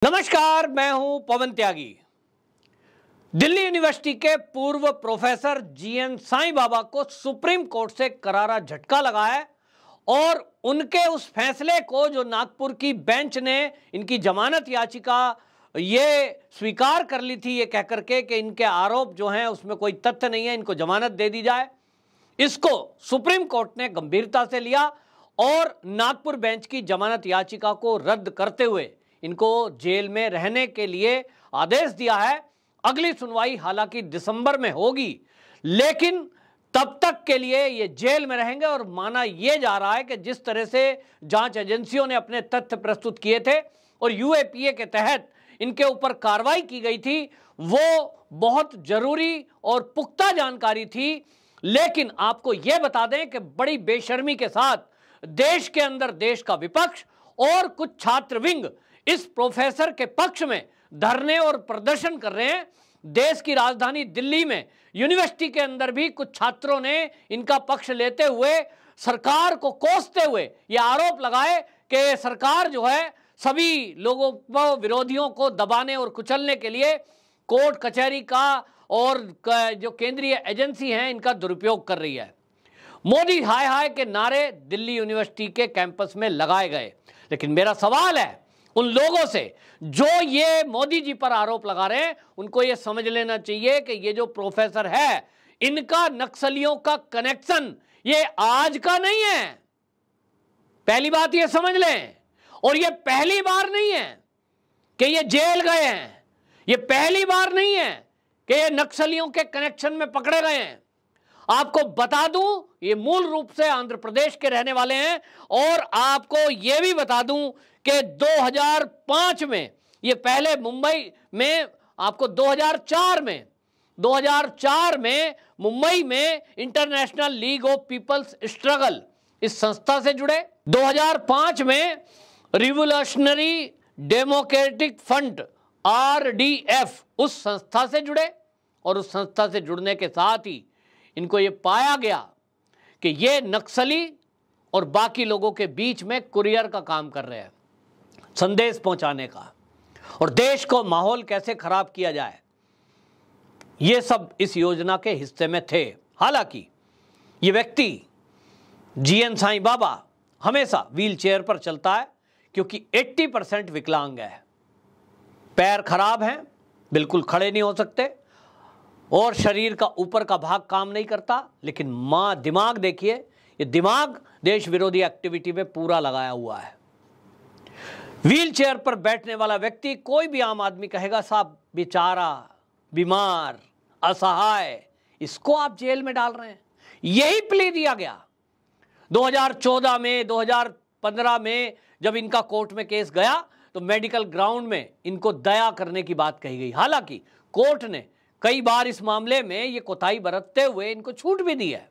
नमस्कार, मैं हूं पवन त्यागी। दिल्ली यूनिवर्सिटी के पूर्व प्रोफेसर जीएन साईं बाबा को सुप्रीम कोर्ट से करारा झटका लगा है और उनके उस फैसले को जो नागपुर की बेंच ने इनकी जमानत याचिका ये स्वीकार कर ली थी, ये कहकर के कि इनके आरोप जो हैं उसमें कोई तथ्य नहीं है, इनको जमानत दे दी जाए, इसको सुप्रीम कोर्ट ने गंभीरता से लिया और नागपुर बेंच की जमानत याचिका को रद्द करते हुए इनको जेल में रहने के लिए आदेश दिया है। अगली सुनवाई हालांकि दिसंबर में होगी, लेकिन तब तक के लिए ये जेल में रहेंगे। और माना यह जा रहा है कि जिस तरह से जांच एजेंसियों ने अपने तथ्य प्रस्तुत किए थे और यूएपीए के तहत इनके ऊपर कार्रवाई की गई थी, वो बहुत जरूरी और पुख्ता जानकारी थी। लेकिन आपको यह बता दें कि बड़ी बेशर्मी के साथ देश के अंदर देश का विपक्ष और कुछ छात्र विंग इस प्रोफेसर के पक्ष में धरने और प्रदर्शन कर रहे हैं। देश की राजधानी दिल्ली में यूनिवर्सिटी के अंदर भी कुछ छात्रों ने इनका पक्ष लेते हुए सरकार को कोसते हुए यह आरोप लगाए कि सरकार जो है सभी लोगों को, विरोधियों को दबाने और कुचलने के लिए कोर्ट कचहरी का और जो केंद्रीय एजेंसी हैं इनका दुरुपयोग कर रही है। मोदी हाय हाय के नारे दिल्ली यूनिवर्सिटी के कैंपस में लगाए गए। लेकिन मेरा सवाल है उन लोगों से जो ये मोदी जी पर आरोप लगा रहे हैं, उनको ये समझ लेना चाहिए कि ये जो प्रोफेसर है इनका नक्सलियों का कनेक्शन ये आज का नहीं है। पहली बात ये समझ लें। और ये पहली बार नहीं है कि ये जेल गए हैं, ये पहली बार नहीं है कि ये नक्सलियों के कनेक्शन में पकड़े गए हैं। आपको बता दूं, ये मूल रूप से आंध्र प्रदेश के रहने वाले हैं। और आपको यह भी बता दूं कि 2005 में ये पहले मुंबई में, आपको 2004 में मुंबई में international league of peoples struggle इस संस्था से जुड़े। 2005 में रिवोल्यूशनरी डेमोक्रेटिक फ्रंट आरडीएफ उस संस्था से जुड़े। और उस संस्था से जुड़ने के साथ ही इनको ये पाया गया कि ये नक्सली और बाकी लोगों के बीच में कुरियर का काम कर रहे हैं, संदेश पहुंचाने का, और देश को माहौल कैसे खराब किया जाए, ये सब इस योजना के हिस्से में थे। हालांकि ये व्यक्ति जीएन साईं बाबा हमेशा व्हील चेयर पर चलता है क्योंकि 80% विकलांग है, पैर खराब हैं, बिल्कुल खड़े नहीं हो सकते और शरीर का ऊपर का भाग काम नहीं करता। लेकिन दिमाग देखिए, ये दिमाग देश विरोधी एक्टिविटी में पूरा लगाया हुआ है। व्हील चेयर पर बैठने वाला व्यक्ति, कोई भी आम आदमी कहेगा साहब बेचारा, बीमार, असहाय, इसको आप जेल में डाल रहे हैं। यही प्ले दिया गया 2014 में, 2015 में जब इनका कोर्ट में केस गया तो मेडिकल ग्राउंड में इनको दया करने की बात कही गई। हालांकि कोर्ट ने कई बार इस मामले में ये कोताही बरतते हुए इनको छूट भी दी है।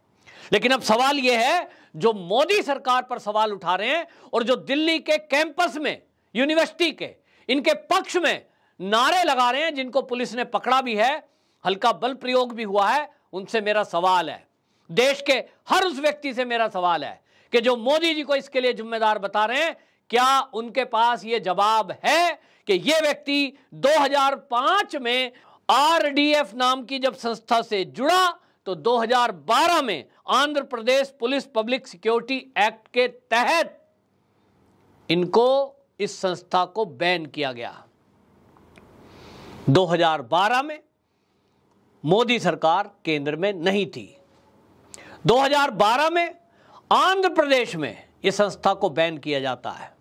लेकिन अब सवाल यह है, जो मोदी सरकार पर सवाल उठा रहे हैं और जो दिल्ली के कैंपस में यूनिवर्सिटी के इनके पक्ष में नारे लगा रहे हैं, जिनको पुलिस ने पकड़ा भी है, हल्का बल प्रयोग भी हुआ है, उनसे मेरा सवाल है, देश के हर उस व्यक्ति से मेरा सवाल है कि जो मोदी जी को इसके लिए जिम्मेदार बता रहे हैं, क्या उनके पास यह जवाब है कि यह व्यक्ति 2005 में आरडीएफ नाम की जब संस्था से जुड़ा तो 2012 में Andhra Pradesh police public security act के तहत इनको, इस संस्था को बैन किया गया। 2012 में मोदी सरकार केंद्र में नहीं थी। 2012 में आंध्र प्रदेश में यह संस्था को बैन किया जाता है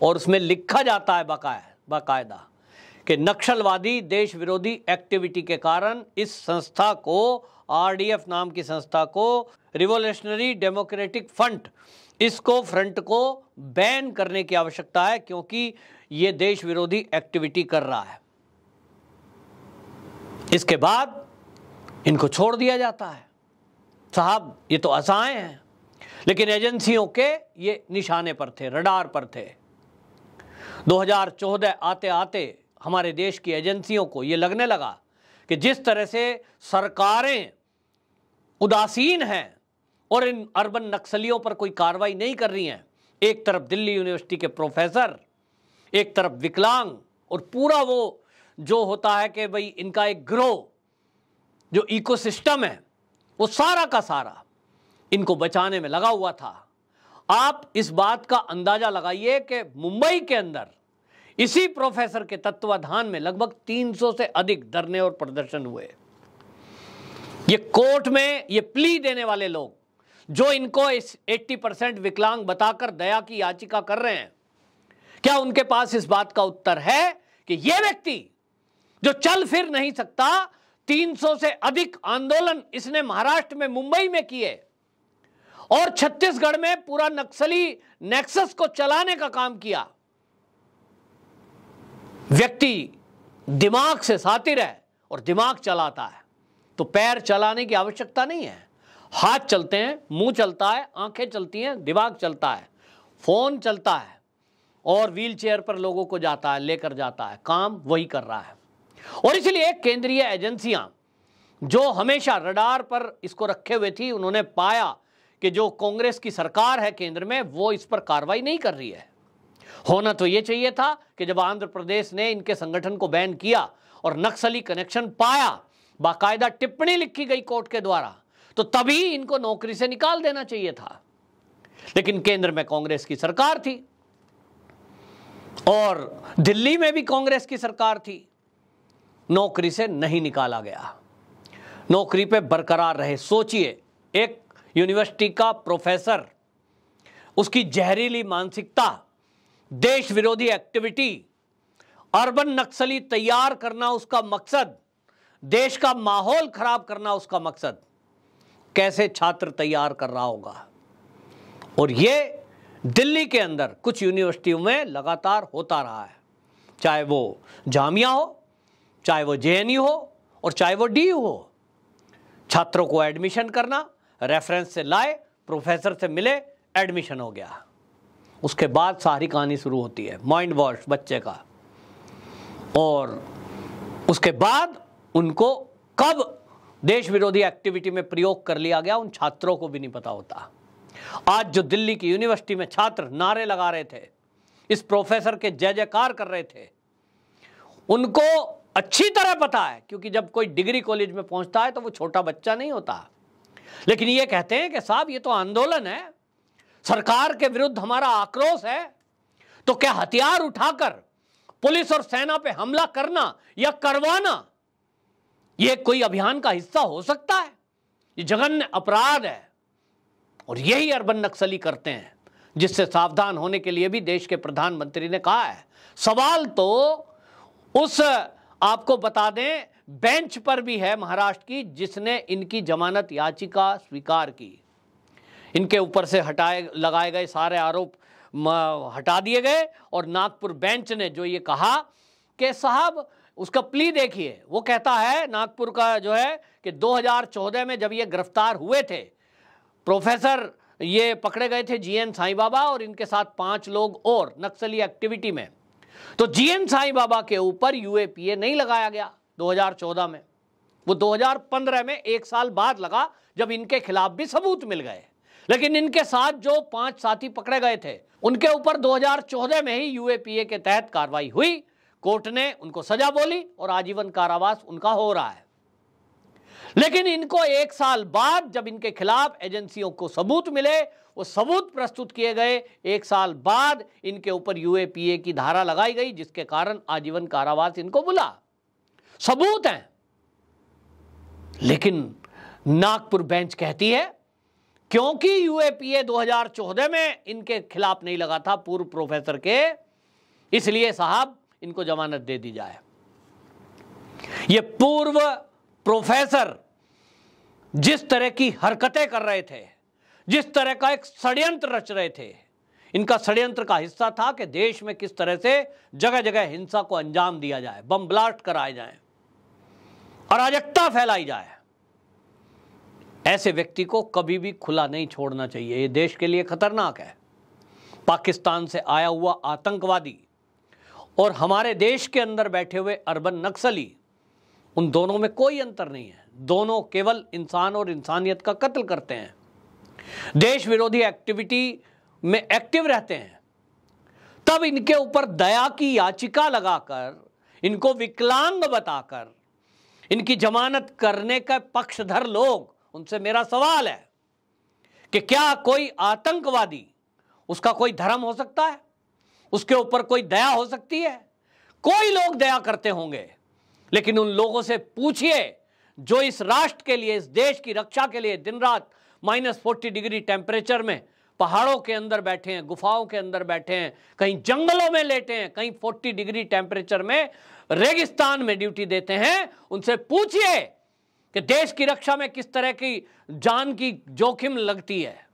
और उसमें लिखा जाता है बाकायदा कि नक्सलवादी देश विरोधी एक्टिविटी के कारण इस संस्था को, आरडीएफ नाम की संस्था को, रिवोल्यूशनरी डेमोक्रेटिक फ्रंट को बैन करने की आवश्यकता है क्योंकि ये देश विरोधी एक्टिविटी कर रहा है। इसके बाद इनको छोड़ दिया जाता है। साहब ये तो असहाय हैं, लेकिन एजेंसियों के ये निशाने पर थे, रडार पर थे। 2014 आते आते हमारे देश की एजेंसियों को ये लगने लगा कि जिस तरह से सरकारें उदासीन हैं और इन अर्बन नक्सलियों पर कोई कार्रवाई नहीं कर रही हैं, एक तरफ दिल्ली यूनिवर्सिटी के प्रोफेसर, एक तरफ विकलांग और पूरा वो जो होता है कि भाई इनका एक ग्रोह जो इकोसिस्टम है वो सारा का सारा इनको बचाने में लगा हुआ था। आप इस बात का अंदाजा लगाइए कि मुंबई के अंदर इसी प्रोफेसर के तत्वाधान में लगभग 300 से अधिक धरने और प्रदर्शन हुए। ये कोर्ट में ये प्ली देने वाले लोग जो इनको इस 80% विकलांग बताकर दया की याचिका कर रहे हैं, क्या उनके पास इस बात का उत्तर है कि यह व्यक्ति जो चल फिर नहीं सकता, 300 से अधिक आंदोलन इसने महाराष्ट्र में मुंबई में किए और छत्तीसगढ़ में पूरा नक्सली नेक्सस को चलाने का काम किया, व्यक्ति दिमाग से सातिर है और दिमाग चलाता है, तो पैर चलाने की आवश्यकता नहीं है। हाथ चलते हैं, मुंह चलता है, आंखें चलती हैं, दिमाग चलता है, फोन चलता है और व्हील चेयर पर लोगों को जाता है, लेकर जाता है, काम वही कर रहा है। और इसलिए केंद्रीय एजेंसियां जो हमेशा रडार पर इसको रखे हुए थी, उन्होंने पाया कि जो कांग्रेस की सरकार है केंद्र में वो इस पर कार्रवाई नहीं कर रही है। होना तो ये चाहिए था कि जब आंध्र प्रदेश ने इनके संगठन को बैन किया और नक्सली कनेक्शन पाया, बाकायदा टिप्पणी लिखी गई कोर्ट के द्वारा, तो तभी इनको नौकरी से निकाल देना चाहिए था। लेकिन केंद्र में कांग्रेस की सरकार थी और दिल्ली में भी कांग्रेस की सरकार थी, नौकरी से नहीं निकाला गया, नौकरी पे बरकरार रहे। सोचिए, एक यूनिवर्सिटी का प्रोफेसर, उसकी जहरीली मानसिकता, देश विरोधी एक्टिविटी, अर्बन नक्सली तैयार करना उसका मकसद, देश का माहौल खराब करना उसका मकसद, कैसे छात्र तैयार कर रहा होगा। और ये दिल्ली के अंदर कुछ यूनिवर्सिटियों में लगातार होता रहा है, चाहे वो जामिया हो, चाहे वो जेएनयू हो और चाहे वो डीयू हो। छात्रों को एडमिशन करना, रेफरेंस से लाए, प्रोफेसर से मिले, एडमिशन हो गया, उसके बाद सारी कहानी शुरू होती है, माइंड वॉश बच्चे का। और उसके बाद उनको कब देश विरोधी एक्टिविटी में प्रयोग कर लिया गया उन छात्रों को भी नहीं पता होता। आज जो दिल्ली की यूनिवर्सिटी में छात्र नारे लगा रहे थे, इस प्रोफेसर के जय जयकार कर रहे थे, उनको अच्छी तरह पता है, क्योंकि जब कोई डिग्री कॉलेज में पहुंचता है तो वो छोटा बच्चा नहीं होता। लेकिन ये कहते हैं कि साहब ये तो आंदोलन है, सरकार के विरुद्ध हमारा आक्रोश है, तो क्या हथियार उठाकर पुलिस और सेना पे हमला करना या करवाना ये कोई अभियान का हिस्सा हो सकता है? ये जघन्य अपराध है और यही अर्बन नक्सली करते हैं, जिससे सावधान होने के लिए भी देश के प्रधानमंत्री ने कहा है। सवाल तो उस, आपको बता दें, बेंच पर भी है महाराष्ट्र की, जिसने इनकी जमानत याचिका स्वीकार की। इनके ऊपर से लगाए गए सारे आरोप हटा दिए गए और नागपुर बेंच ने जो ये कहा कि साहब उसका प्ली देखिए, वो कहता है नागपुर का जो है कि 2014 में जब ये गिरफ्तार हुए थे प्रोफेसर, ये पकड़े गए थे जीएन साईं बाबा और इनके साथ 5 लोग और नक्सली एक्टिविटी में, तो जीएन साईं बाबा के ऊपर यूएपीए नहीं लगाया गया 2014 में, वो 2015 में 1 साल बाद लगा जब इनके खिलाफ भी सबूत मिल गए। लेकिन इनके साथ जो 5 साथी पकड़े गए थे उनके ऊपर 2014 में ही यूएपीए के तहत कार्रवाई हुई, कोर्ट ने उनको सजा बोली और आजीवन कारावास उनका हो रहा है। लेकिन इनको 1 साल बाद जब इनके खिलाफ एजेंसियों को सबूत मिले, वो सबूत प्रस्तुत किए गए, 1 साल बाद इनके ऊपर यूएपीए की धारा लगाई गई, जिसके कारण आजीवन कारावास इनको मिला, सबूत हैं। लेकिन नागपुर बेंच कहती है क्योंकि यूएपीए 2014 में इनके खिलाफ नहीं लगा था पूर्व प्रोफेसर के, इसलिए साहब इनको जमानत दे दी जाए। ये पूर्व प्रोफेसर जिस तरह की हरकतें कर रहे थे, जिस तरह का एक षड्यंत्र रच रहे थे, इनका षड्यंत्र का हिस्सा था कि देश में किस तरह से जगह जगह हिंसा को अंजाम दिया जाए, बम ब्लास्ट कराए जाए, अराजकता फैलाई जाए। ऐसे व्यक्ति को कभी भी खुला नहीं छोड़ना चाहिए, ये देश के लिए खतरनाक है। पाकिस्तान से आया हुआ आतंकवादी और हमारे देश के अंदर बैठे हुए अर्बन नक्सली, उन दोनों में कोई अंतर नहीं है, दोनों केवल इंसान और इंसानियत का कत्ल करते हैं, देश विरोधी एक्टिविटी में एक्टिव रहते हैं, तब इनके ऊपर दया की याचिका लगाकर, इनको विकलांग बताकर इनकी जमानत करने का पक्षधर लोग, उनसे मेरा सवाल है कि क्या कोई आतंकवादी, उसका कोई धर्म हो सकता है, उसके ऊपर कोई दया हो सकती है? कोई लोग दया करते होंगे, लेकिन उन लोगों से पूछिए जो इस राष्ट्र के लिए, इस देश की रक्षा के लिए दिन रात -40 डिग्री टेम्परेचर में पहाड़ों के अंदर बैठे हैं, गुफाओं के अंदर बैठे हैं, कहीं जंगलों में लेटे हैं, कहीं 40 डिग्री टेम्परेचर में रेगिस्तान में ड्यूटी देते हैं। उनसे पूछिए कि देश की रक्षा में किस तरह की जान की जोखिम लगती है,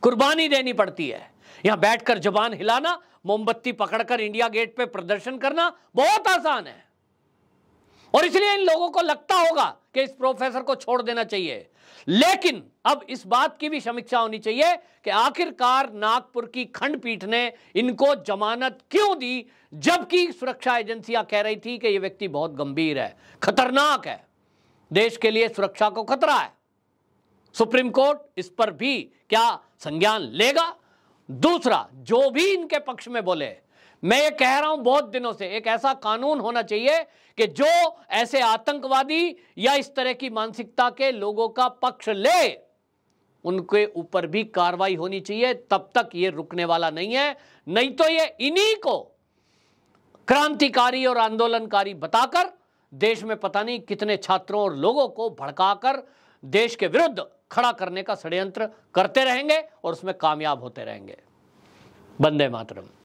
कुर्बानी देनी पड़ती है। यहां बैठकर जुबान हिलाना, मोमबत्ती पकड़कर इंडिया गेट पे प्रदर्शन करना बहुत आसान है, और इसलिए इन लोगों को लगता होगा कि इस प्रोफेसर को छोड़ देना चाहिए। लेकिन अब इस बात की भी समीक्षा होनी चाहिए कि आखिरकार नागपुर की खंडपीठ ने इनको जमानत क्यों दी, जबकि सुरक्षा एजेंसियां कह रही थी कि यह व्यक्ति बहुत गंभीर है, खतरनाक है, देश के लिए सुरक्षा को खतरा है। सुप्रीम कोर्ट इस पर भी क्या संज्ञान लेगा? दूसरा, जो भी इनके पक्ष में बोले, मैं ये कह रहा हूं बहुत दिनों से, एक ऐसा कानून होना चाहिए कि जो ऐसे आतंकवादी या इस तरह की मानसिकता के लोगों का पक्ष ले, उनके ऊपर भी कार्रवाई होनी चाहिए। तब तक ये रुकने वाला नहीं है, नहीं तो ये इन्हीं को क्रांतिकारी और आंदोलनकारी बताकर देश में पता नहीं कितने छात्रों और लोगों को भड़काकर देश के विरुद्ध खड़ा करने का षड्यंत्र करते रहेंगे और उसमें कामयाब होते रहेंगे। वंदे मातरम।